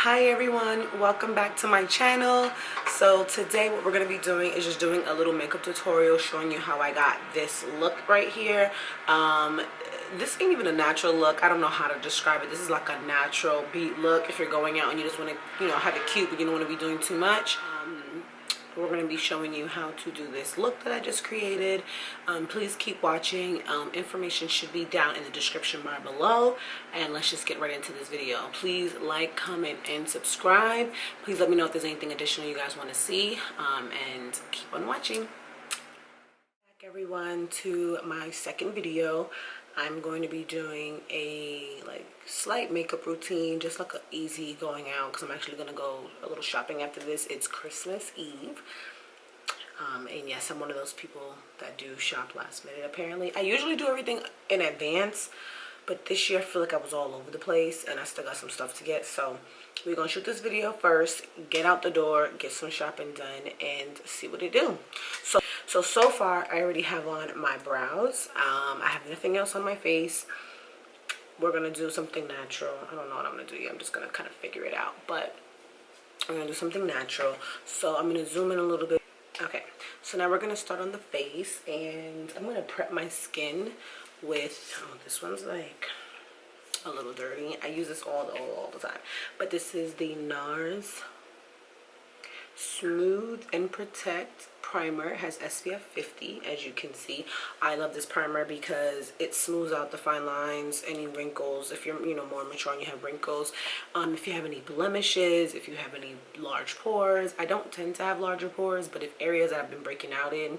Hi everyone, welcome back to my channel. So today what we're going to be doing is just doing a little makeup tutorial showing you how I got this look right here. This ain't even a natural look. I don't know how to describe it. This is like a natural beat look if you're going out and you just want to, have it cute but you don't want to be doing too much. We're going to be showing you how to do this look that I just created. Please keep watching. Information should be down in the description bar below, and let's just get right into this video. Please like, comment, and subscribe. Please let me know if there's anything additional you guys want to see, and keep on watching. Back everyone to my second video. I'm going to be doing a slight makeup routine, just like an easy going out, because I'm actually going to go a little shopping after this. It's Christmas Eve. And yes, I'm one of those people that do shop last minute apparently. I usually do everything in advance, but this year I feel like I was all over the place and I still got some stuff to get. So we're going to shoot this video first, get out the door, get some shopping done, and see what it do. So far I already have on my brows. I have nothing else on my face. We're going to do something natural. I don't know what I'm going to do yet. I'm just going to kind of figure it out. But I'm going to do something natural. So I'm going to zoom in a little bit. Okay, so now we're going to start on the face. And I'm going to prep my skin with, this one's like a little dirty. I use this all the time. But this is the NARS Smooth and Protect primer. It has SPF 50, as you can see. I love this primer because it smooths out the fine lines, any wrinkles. If you're more mature and you have wrinkles, if you have any blemishes, if you have any large pores. I don't tend to have larger pores, but if areas that I've been breaking out in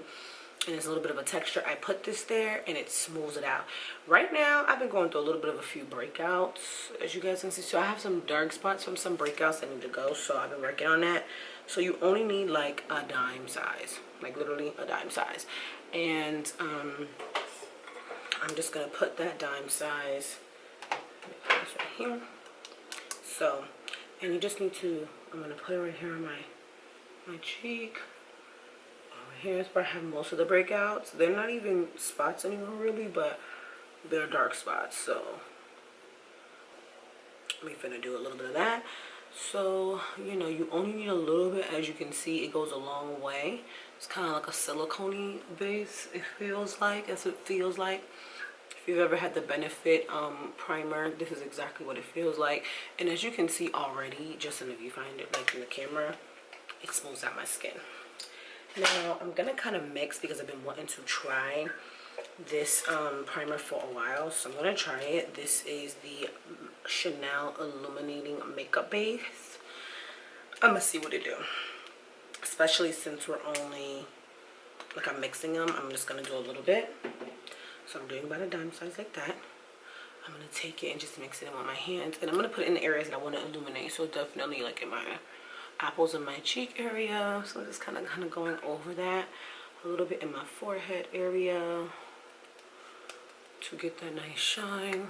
and it's a little bit of a texture, I put this there and it smooths it out. Right now I've been going through a little bit of a few breakouts, as you guys can see. So I have some dark spots from some breakouts that need to go, so I've been working on that. So you only need like a dime size, like literally a dime size. And I'm just gonna put that dime size right here. So, and you just need to, I'm gonna put it right here on my cheek. Here's where I have most of the breakouts. They're not even spots anymore really, but they're dark spots. So we're gonna do a little bit of that. So you only need a little bit. As you can see, it goes a long way. It's kind of like a silicone base, it feels like. That's what it feels like. If you've ever had the Benefit primer, this is exactly what it feels like. And as you can see already, just in the viewfinder, like in the camera, it smooths out my skin. Now I'm gonna kind of mix because I've been wanting to try this primer for a while, so I'm gonna try it. This is the Chanel Illuminating Makeup Base. I'm gonna see what it do, especially since we're only I'm mixing them. I'm just gonna do a little bit, so I'm doing about a dime size like that. I'm gonna take it and just mix it in with my hands, and I'm gonna put it in the areas that I want to illuminate. So definitely like in my apples in my cheek area, so I'm just kind of going over that a little bit in my forehead area to get that nice shine.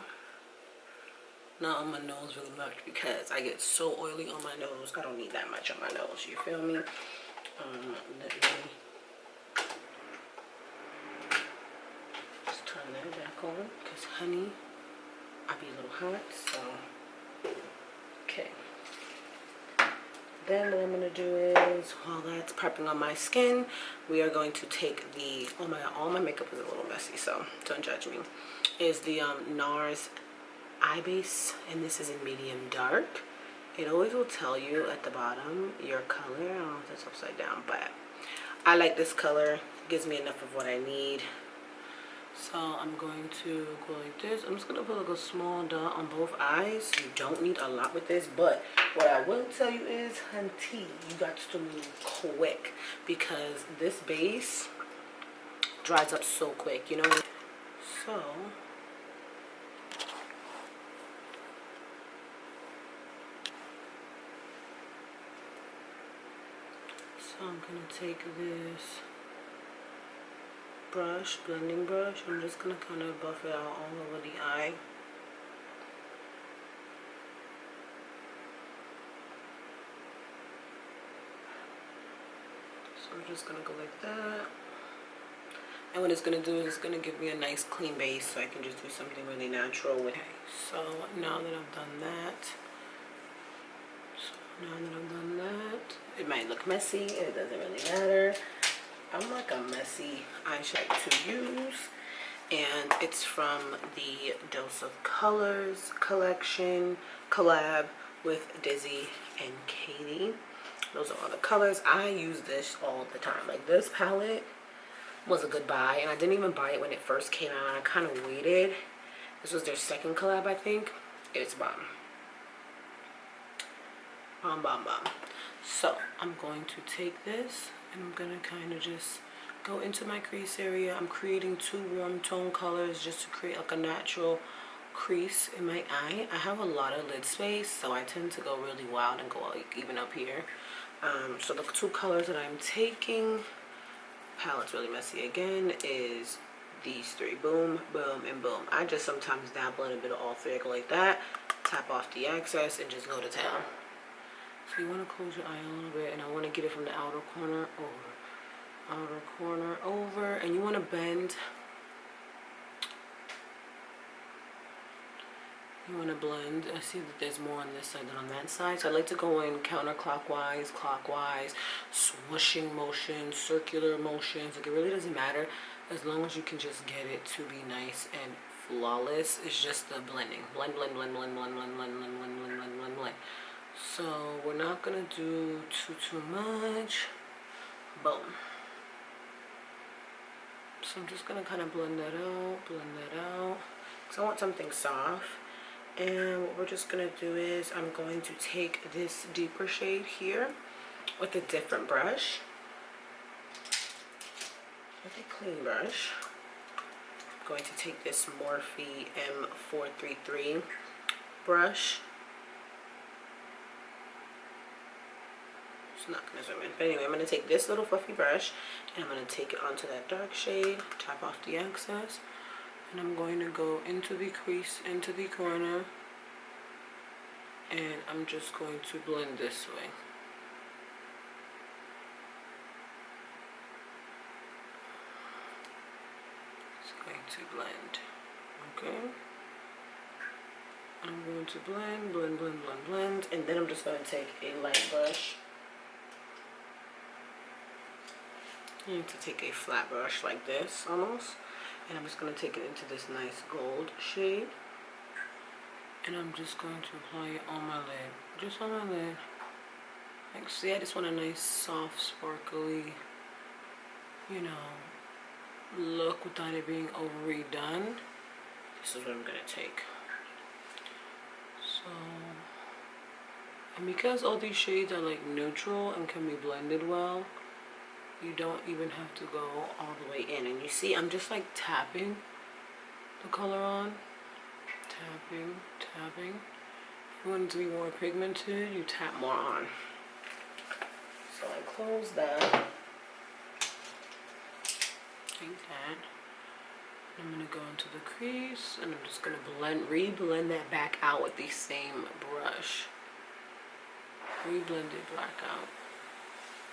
Not on my nose really much because I get so oily on my nose. I don't need that much on my nose, you feel me? Let me just turn that back on because honey, I be a little hot. So okay, then what I'm going to do is, while that's prepping on my skin, we are going to take the, oh my god, all my makeup is a little messy, so don't judge me, is the NARS Eye Base, and this is in medium dark. It always will tell you at the bottom your color. I don't know if that's upside down, but I like this color. It gives me enough of what I need. So I'm going to go like this. I'm just going to put like a small dot on both eyes. You don't need a lot with this, but what I will tell you is, hunty, you got to move quick because this base dries up so quick, So I'm going to take this brush, blending brush. I'm just going to kind of buff it out all over the eye. So I'm just going to go like that. And what it's going to do is it's going to give me a nice clean base so I can just do something really natural with it. So now that I've done that, so Now that I've done that, it might look messy. It doesn't really matter. I'm like a messy eyeshadow to use. And it's from the Dose of Colors collection collab with Dizzy and Katie. Those are all the colors. I use this all the time. Like, this palette was a good buy, and I didn't even buy it when it first came out. I kind of waited. This was their second collab, I think. It's bomb. Bomb, bomb, bomb. So I'm going to take this and I'm gonna kind of just go into my crease area. I'm creating 2 warm tone colors just to create like a natural crease in my eye. I have a lot of lid space, so I tend to go really wild and go like even up here. So the 2 colors that I'm taking, palette's really messy again, is these 3. Boom, boom, and boom. I just sometimes dabble in a bit of all 3. I go like that, tap off the excess, and just go to town. So you want to close your eye a little bit, and I want to get it from the outer corner over. Outer corner over, and you want to bend. You want to blend. I see that there's more on this side than on that side, so I like to go in counterclockwise, clockwise, swooshing motions, circular motions. Like, it really doesn't matter as long as you can just get it to be nice and flawless. It's just the blending. Blend, blend, blend, blend, blend, blend, blend, blend, blend, blend, blend, blend, blend. So we're not gonna do too much. Boom. So I'm just gonna kind of blend that out, because I want something soft. And what we're just gonna do is I'm going to take this deeper shade here with a different brush, with a clean brush. I'm going to take this Morphe M433 brush. It's not gonna zoom in, but anyway, I'm gonna take this little fluffy brush and I'm gonna take it onto that dark shade, tap off the excess, and I'm going to go into the crease, into the corner, and I'm just going to blend this way. It's going to blend, okay? I'm going to blend, blend, blend, blend, blend, and then I'm just going to take a light brush. You need to take a flat brush like this almost, and I'm just going to take it into this nice gold shade, and I'm just going to apply it on my lid, just on my lid. Like, see, I just want a nice soft sparkly, you know, look without it being overly done. This is what I'm going to take. So, and because all these shades are like neutral and can be blended well, you don't even have to go all the way in. And you see, I'm just like tapping the color on. Tapping, tapping. If you want it to be more pigmented, you tap more on. So I close that. Like that. I'm going to go into the crease, and I'm just going to re-blend that back out with the same brush. Re-blend it back out.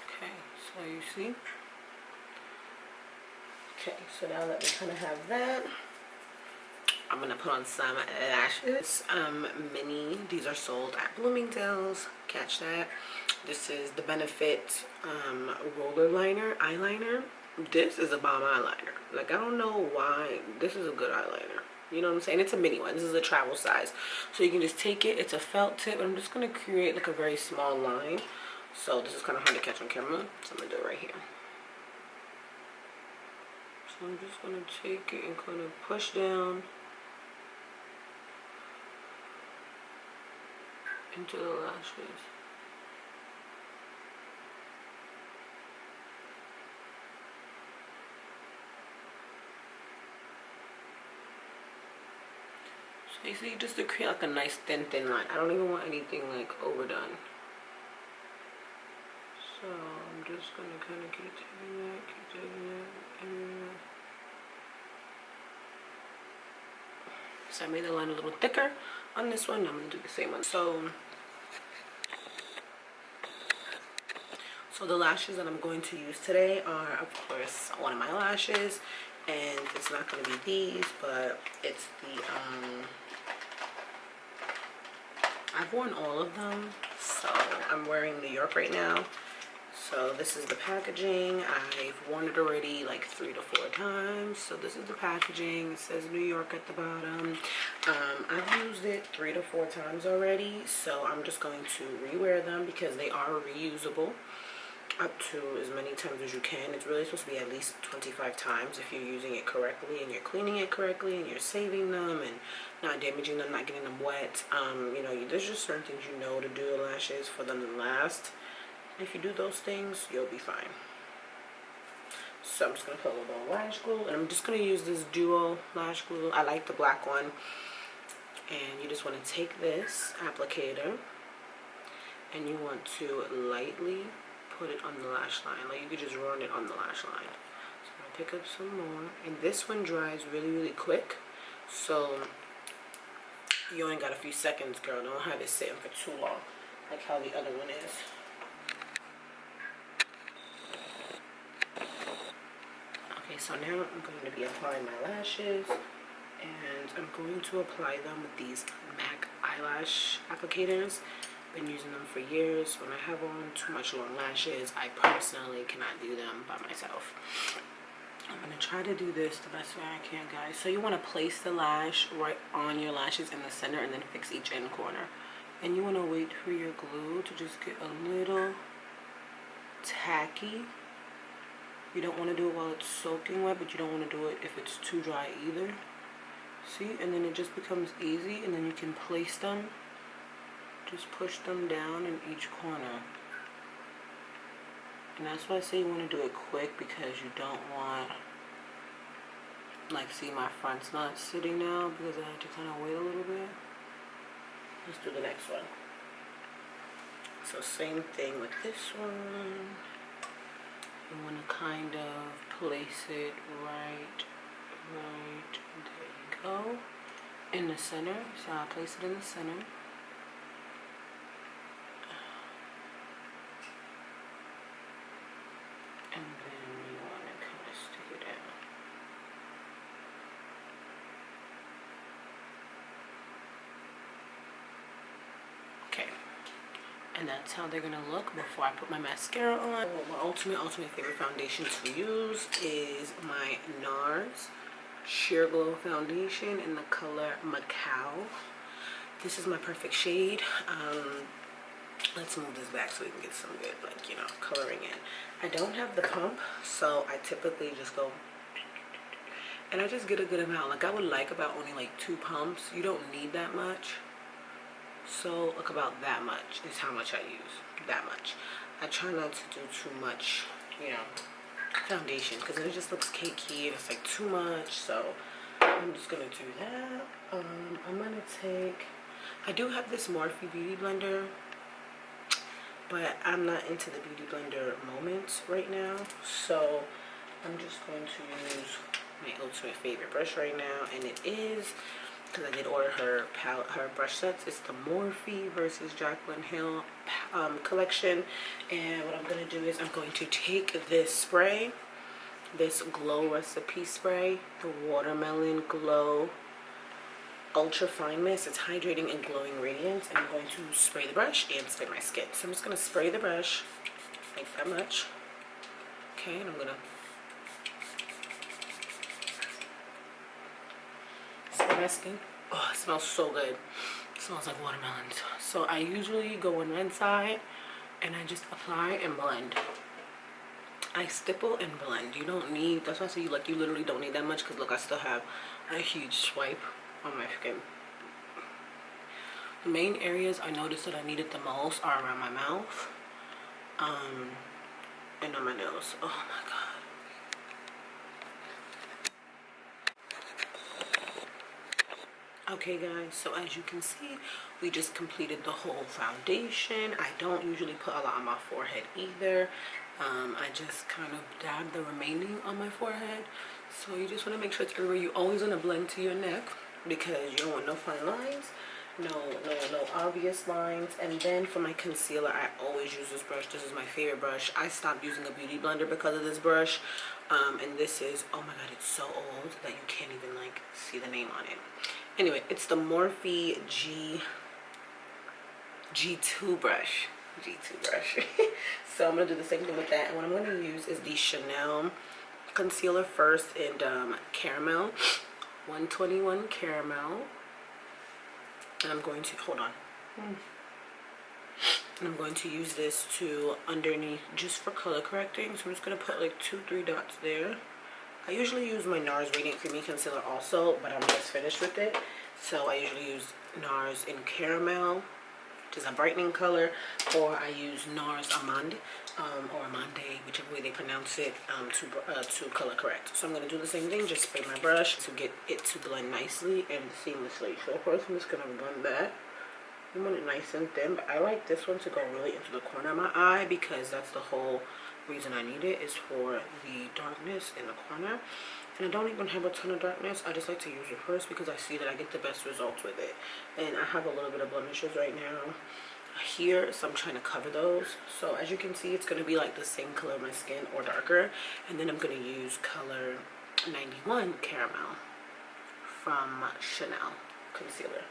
Okay, so you see? Okay, so now that we kind of have that, I'm going to put on some lashes. Mini, these are sold at Bloomingdale's. Catch that. This is the Benefit roller liner, eyeliner. This is a bomb eyeliner. Like, I don't know why. This is a good eyeliner. You know what I'm saying? It's a mini one. This is a travel size. So you can just take it. It's a felt tip. I'm just going to create like a very small line. So this is kind of hard to catch on camera. So I'm going to do it right here. So I'm just going to take it and kind of push down into the lashes. So you see, just to create like a nice thin line. I don't even want anything like overdone. So I'm just going to kind of keep taking that, and so I made the line a little thicker on this one. I'm going to do the same one. So the lashes that I'm going to use today are, of course, one of my lashes, and it's not going to be these, but it's the I've worn all of them. So I'm wearing New York right now. So this is the packaging. I've worn it already like 3 to 4 times. So this is the packaging. It says New York at the bottom. I've used it 3 to 4 times already. So I'm just going to rewear them because they are reusable up to as many times as you can. It's really supposed to be at least 25 times if you're using it correctly and you're cleaning it correctly and you're saving them and not damaging them, not getting them wet. You know, there's just certain things you know to do the lashes for them to last. If you do those things, you'll be fine. So I'm just going to put a little bit of lash glue, and I'm just going to use this duo lash glue. I like the black one. And you just want to take this applicator and you want to lightly put it on the lash line. Like you could just run it on the lash line. So I'm going to pick up some more. And this one dries really, really quick. So you only got a few seconds, girl. Don't have it sitting for too long like how the other one is. Okay, so now I'm going to be applying my lashes, and I'm going to apply them with these MAC eyelash applicators. Been using them for years. When I have on too much long lashes, I personally cannot do them by myself. I'm going to try to do this the best way I can, guys. So you want to place the lash right on your lashes in the center and then fix each end corner. And you want to wait for your glue to just get a little tacky. You don't want to do it while it's soaking wet, but you don't want to do it if it's too dry either. See? And then it just becomes easy, and then you can place them. Just push them down in each corner. And that's why I say you want to do it quick, because you don't want, like, see, my front's not sitting now because I had to kind of wait a little bit. Let's do the next one. So same thing with this one. You want to kind of place it right there you go, in the center. So I'll place it in the center. And then you want to kind of stick it down. Okay. And that's how they're gonna look before I put my mascara on. My ultimate favorite foundation to use is my NARS Sheer Glow Foundation in the color Macao. This is my perfect shade. Let's move this back so we can get some good, like, you know, coloring in. I don't have the pump, so I typically just go, and I just get a good amount. Like, I would like about only like 2 pumps. You don't need that much. So look, about that much is how much I use. That much. I try not to do too much, you know, foundation, because it just looks cakey and it's like too much. So I'm just gonna do that. I'm gonna take, I do have this Morphe Beauty Blender, but I'm not into the Beauty Blender moment right now. So I'm just going to use my ultimate favorite brush right now, and it is, because I did order her palette, her brush sets. It's the Morphe versus Jaclyn Hill collection. And what I'm going to do is I'm going to take this spray, this Glow Recipe Spray, the Watermelon Glow Ultra Fine Mist. It's hydrating and glowing radiance. And I'm going to spray the brush and spray my skin. So I'm just going to spray the brush like that much. Okay, and I'm going to my skin. Oh, it smells so good. It smells like watermelons. So I usually go on one side and I just apply and blend. I stipple and blend. You don't need, that's why I say you literally don't need that much, because look, I still have a huge swipe on my skin. The main areas I noticed that I needed the most are around my mouth and on my nose. Oh my god. Okay guys, so as you can see, we just completed the whole foundation. I don't usually put a lot on my forehead either. I just kind of dab the remaining on my forehead. So you just want to make sure it's everywhere. You always want to blend to your neck, because you don't want no fine lines, no obvious lines. And then for my concealer, I always use this brush. This is my favorite brush. I stopped using a beauty blender because of this brush. And this is, oh my god, it's so old that you can't even like see the name on it. Anyway, it's the Morphe G2 brush. G2 brush. So I'm going to do the same thing with that. And what I'm going to use is the Chanel concealer first in Caramel. 121 Caramel. And I'm going to, hold on. And I'm going to use this to underneath just for color correcting. So I'm just going to put like 2-3 dots there. I usually use my NARS Radiant Creamy Concealer also, but I'm just finished with it. So I usually use NARS in Caramel, which is a brightening color, or I use NARS Amande, or Amande, whichever way they pronounce it, to color correct. So I'm going to do the same thing, just spray my brush to get it to blend nicely and seamlessly. So first I'm just going to blend that. I want it nice and thin, but I like this one to go really into the corner of my eye because that's the whole reason I need it, is for the darkness in the corner. And I don't even have a ton of darkness. I just like to use it first because I see that I get the best results with it. And I have a little bit of blemishes right now here, so I'm trying to cover those. So as you can see, it's going to be like the same color of my skin or darker. And then I'm going to use color 91 Caramel from Chanel concealer.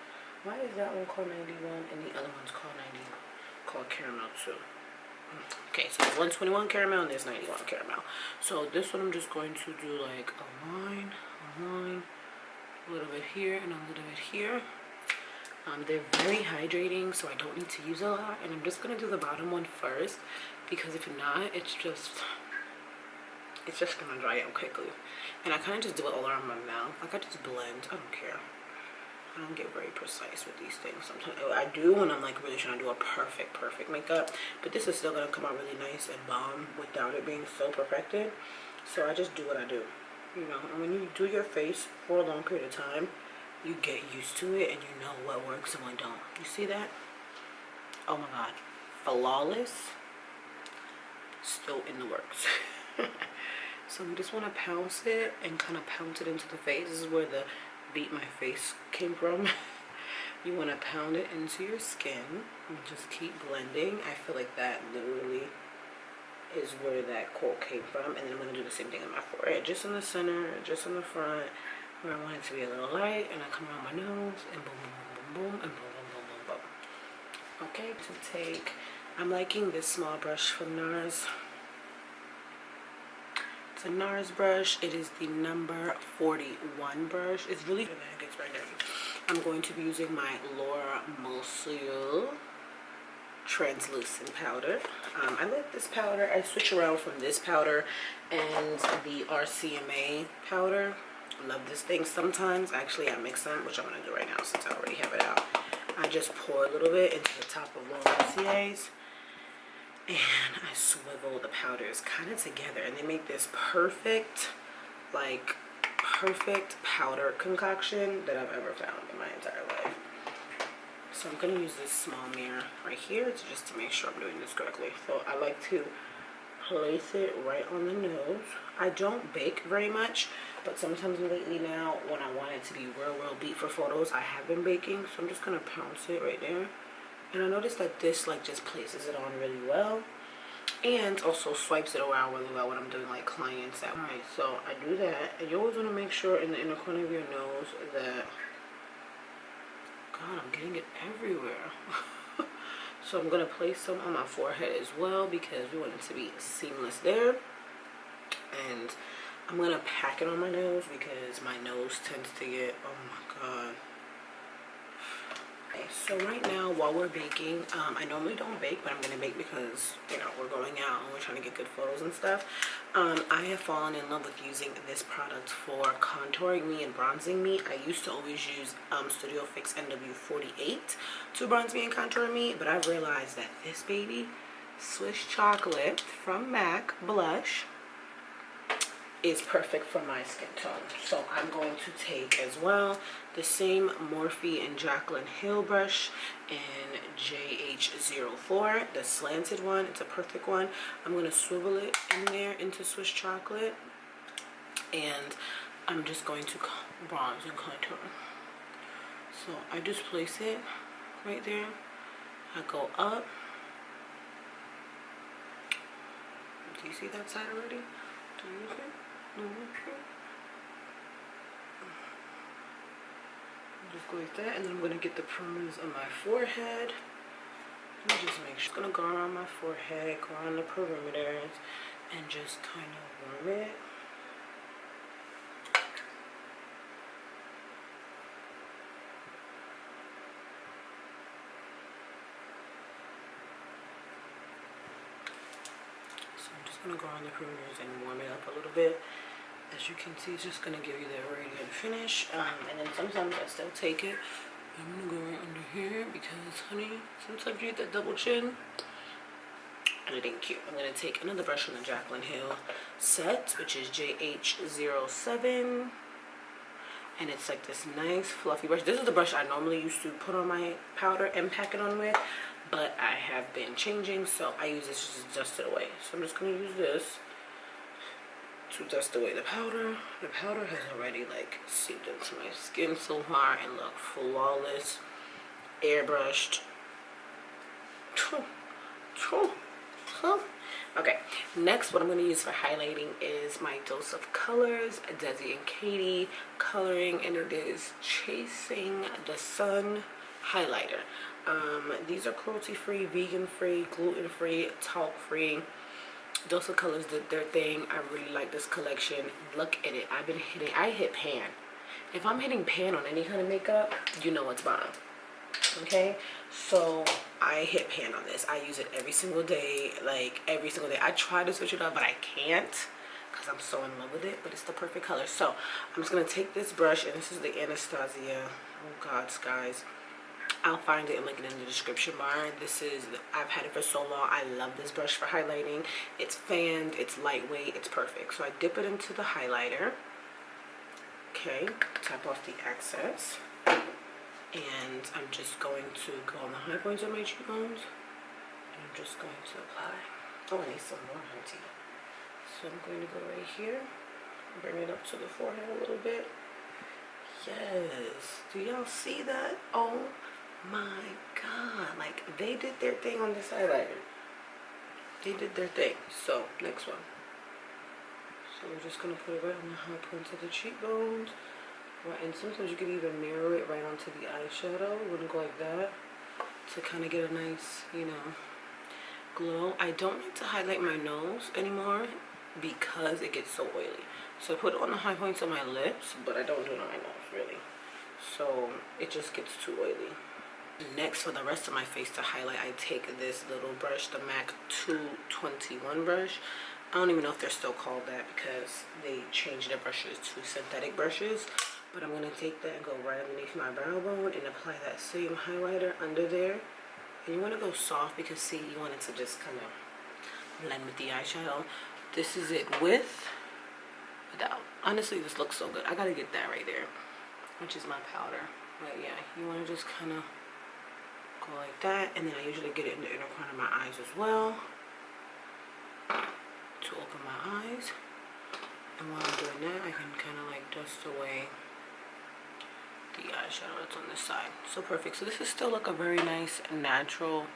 Why is that one called 91 and the other one's called Caramel too? Okay, so there's 121 Caramel and there's 91 Caramel. So this one I'm just going to do like a line, a little bit here and a little bit here. They're very hydrating, so I don't need to use a lot. And I'm just going to do the bottom one first because if not, it's just going to dry out quickly. And I kind of just do it all around my mouth. Like I just blend. I don't care. I don't get very precise with these things sometimes. I do when I'm like really trying to do a perfect makeup, but this is still gonna come out really nice and bomb without it being so perfected. So I just do what I do, you know. And when you do your face for a long period of time, you get used to it and you know what works and what don't. You see that? Oh my god, flawless. Still in the works. So we just want to pounce it and kind of pounce it into the face. This is where the beat my face came from. You want to pound it into your skin and just keep blending. I feel like that literally is where that quote came from. And then I'm going to do the same thing on my forehead, just in the center, just in the front, where I want it to be a little light. And I come around my nose and boom, boom, boom, boom, and boom, boom, boom, boom, boom. Okay, to take, I'm liking this small brush from NARS. It's a NARS brush. It is the number 41 brush. It's really good and it gets very dirty. I'm going to be using my Laura Mercier translucent powder. I like this powder. I switch around from this powder and the RCMA powder. I love this thing sometimes. Actually, I mix them, which I'm going to do right now since I already have it out. I just pour a little bit into the top of Laura Mercier's. And I swivel the powders kind of together, and they make this perfect, like, perfect powder concoction that I've ever found in my entire life. So I'm going to use this small mirror right here just to make sure I'm doing this correctly. So I like to place it right on the nose. I don't bake very much, but sometimes lately now when I want it to be real beat for photos, I have been baking. So I'm just going to pounce it right there. And I noticed that this like just places it on really well and also swipes it around really well when I'm doing like clients. Alright, so I do that, and you always want to make sure in the inner corner of your nose that, God, I'm getting it everywhere. So I'm going to place some on my forehead as well because we want it to be seamless there. And I'm going to pack it on my nose because my nose tends to get, oh my God. So right now while we're baking, I normally don't bake, but I'm going to bake because, you know, we're going out and we're trying to get good photos and stuff. I have fallen in love with using this product for contouring me and bronzing me. I used to always use Studio Fix NW48 to bronze me and contour me, but I've realized that this baby, Swiss Chocolate from MAC Blush, is perfect for my skin tone. So I'm going to take as well the same Morphe and Jaclyn Hill brush in JH04, the slanted one. It's a perfect one. I'm going to swivel it in there into Swiss Chocolate, and I'm just going to bronze and contour. So I just place it right there. I go up. Do you see that side already? Do you see? Just go like that, and then I'm going to get the primers on my forehead. Let me just make sure. It's gonna go around my forehead, go around the perimeters, and just kind of warm it. So I'm just gonna go around the perimeters and warm it up a little bit. As you can see, it's just gonna give you the radiant finish. And then sometimes I still take it. I'm gonna go right under here because, honey, sometimes you get that double chin. And it ain't cute. I'm gonna take another brush from the Jaclyn Hill set, which is JH07. And it's like this nice fluffy brush. This is the brush I normally used to put on my powder and pack it on with, but I have been changing, so I use this just to dust it away. So I'm just gonna use this to dust away the powder. The powder has already like seeped into my skin so far and look flawless, airbrushed. Okay, next what I'm going to use for highlighting is my Dose of Colors Desi and Katie coloring, and it is Chasing the Sun highlighter. These are cruelty-free, vegan-free, gluten-free, talc-free. Dose of Colors did their thing. I really like this collection. Look at it. I hit pan. If I'm hitting pan on any kind of makeup, you know it's bomb. Okay, so I hit pan on this. I use it every single day, like every single day. I try to switch it up, but I can't because I'm so in love with it, but it's the perfect color. So I'm just going to take this brush, and this is the Anastasia. Oh God, guys. I'll find it and link it in the description bar. I've had it for so long. I love this brush for highlighting. It's fanned, it's lightweight, it's perfect. So I dip it into the highlighter. Okay, tap off the excess. And I'm just going to go on the high points of my cheekbones. And I'm just going to apply. Oh, I need some more, hunty. So I'm going to go right here. Bring it up to the forehead a little bit. Yes. Do y'all see that? Oh my God. Like, they did their thing on this highlighter. They did their thing. So, next one. So we're just going to put it right on the high points of the cheekbones. Right, and sometimes you can even narrow it right onto the eyeshadow. It wouldn't go like that. To kind of get a nice, you know, glow. I don't like to highlight my nose anymore because it gets so oily. So I put it on the high points of my lips, but I don't do it on my nose, really. So it just gets too oily. Next, for the rest of my face to highlight, I take this little brush, the MAC 221 brush. I don't even know if they're still called that because they changed their brushes to synthetic brushes. But I'm going to take that and go right underneath my brow bone and apply that same highlighter under there. And you want to go soft because, see, you want it to just kind of blend with the eyeshadow. This is it with, without. Honestly, this looks so good. I got to get that right there, which is my powder. But yeah, you want to just kind of go like that. And then I usually get it in the inner corner of my eyes as well to open my eyes. And while I'm doing that, I can kind of like dust away the eyeshadow that's on this side. So perfect. So this is still like a very nice natural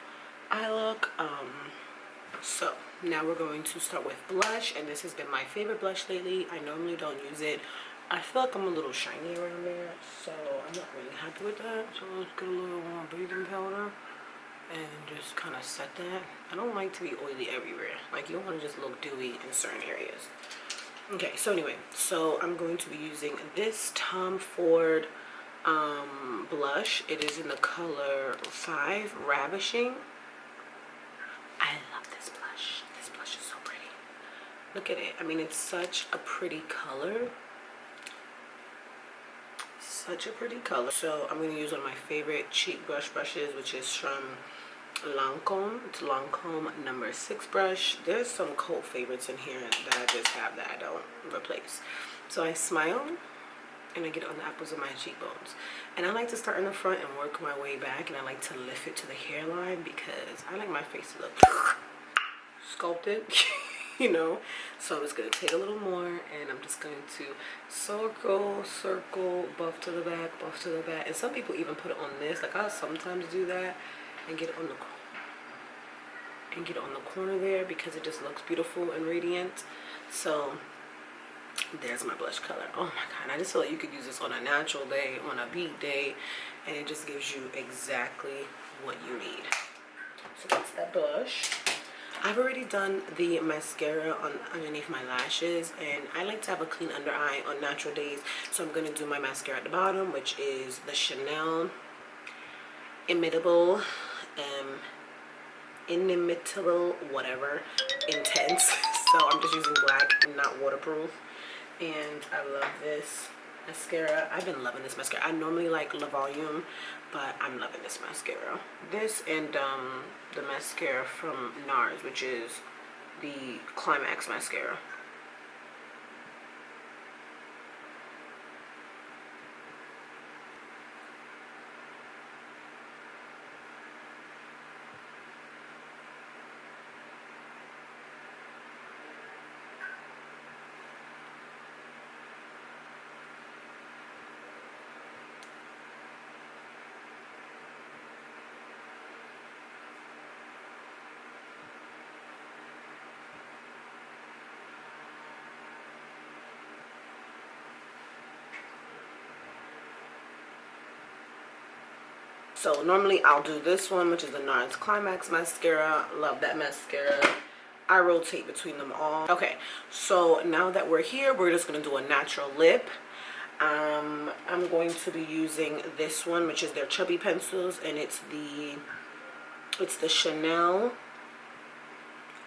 eye look. So now we're going to start with blush, and this has been my favorite blush lately. I normally don't use it. I feel like I'm a little shiny around there, so I'm not really happy with that. So let's get a little more breathing powder and just kind of set that. I don't like to be oily everywhere. Like, you don't want to just look dewy in certain areas. Okay, so anyway, so I'm going to be using this Tom Ford blush. It is in the color 5 Ravishing. I love this blush. This blush is so pretty. Look at it. I mean, it's such a pretty color. Such a pretty color. So I'm going to use one of my favorite cheek brushes, which is from Lancome. It's Lancome number 6 brush. There's some cult favorites in here that I just have that I don't replace. So I smile and I get it on the apples of my cheekbones. And I like to start in the front and work my way back, and I like to lift it to the hairline because I like my face to look sculpted, you know. So I'm just going to take a little more, and I'm just going to circle, buff to the back. And some people even put it on this. Like, I'll sometimes do that and get it on the corner there because it just looks beautiful and radiant. So there's my blush color. Oh my God, I just feel like you could use this on a natural day, on a beat day, and it just gives you exactly what you need. So that's that blush. I've already done the mascara underneath my lashes, and I like to have a clean under eye on natural days, so I'm going to do my mascara at the bottom, which is the Chanel Inimitable whatever intense. So I'm just using black and not waterproof, and I love this mascara. I've been loving this mascara. I normally like La Volume, but I'm loving this mascara. This and the mascara from NARS, which is the Climax mascara. So normally I'll do this one, which is the NARS Climax mascara. Love that mascara. I rotate between them all. Okay, so now that we're here, we're just going to do a natural lip. I'm going to be using this one, which is their chubby pencils, and it's the Chanel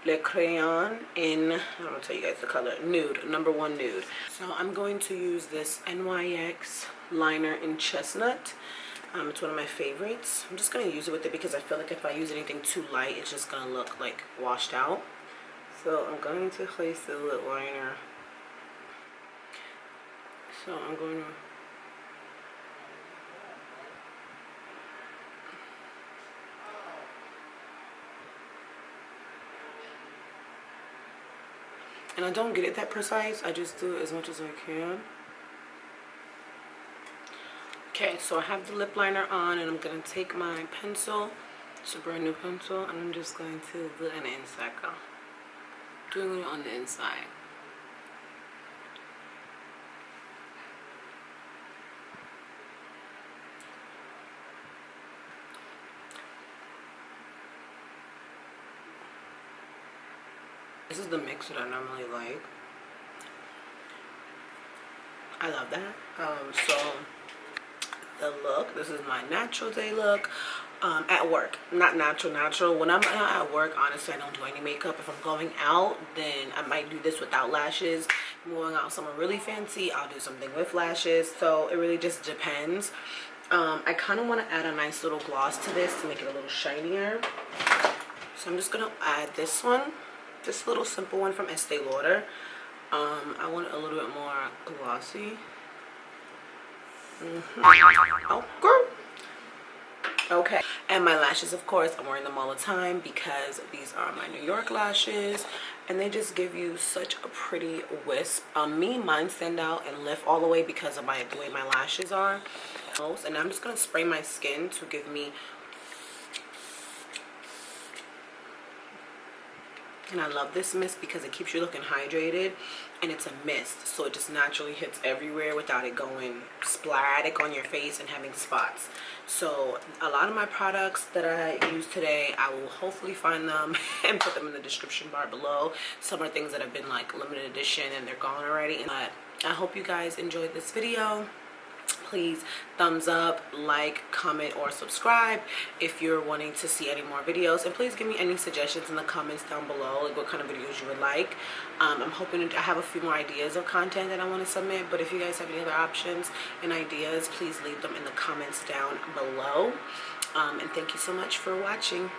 Le Crayon in, I'm going to tell you guys the color, nude, #1 nude. So I'm going to use this NYX liner in chestnut. It's one of my favorites. I'm just going to use it with it because I feel like if I use anything too light, it's just going to look like washed out. So I'm going to place the lip liner. So I'm going to... And I don't get it that precise. I just do it as much as I can. Okay, so I have the lip liner on, and I'm going to take my pencil. It's a brand new pencil, and I'm just going to do it on the inside. Doing it on the inside. This is the mix that I normally like. I love that. So the look, this is my natural day look at work. Not natural. When I'm at work, honestly, I don't do any makeup. If I'm going out, then I might do this without lashes. If I'm going out somewhere really fancy, I'll do something with lashes. So it really just depends. I kind of want to add a nice little gloss to this to make it a little shinier. So I'm just going to add this one. This little simple one from Estee Lauder. I want it a little bit more glossy. Oh, girl. Okay. And my lashes, of course, I'm wearing them all the time because these are my New York lashes. And they just give you such a pretty wisp. Mine stand out and lift all the way because of the way my lashes are. And I'm just going to spray my skin to give me... And I love this mist because it keeps you looking hydrated, and it's a mist, so it just naturally hits everywhere without it going sporadic on your face and having spots. So a lot of my products that I use today, I will hopefully find them and put them in the description bar below. Some are things that have been like limited edition and they're gone already. But I hope you guys enjoyed this video. Please thumbs up, like, comment, or subscribe if you're wanting to see any more videos. And please give me any suggestions in the comments down below, like what kind of videos you would like. I'm hoping I have a few more ideas of content that I want to submit, but if you guys have any other options and ideas, please leave them in the comments down below. And thank you so much for watching.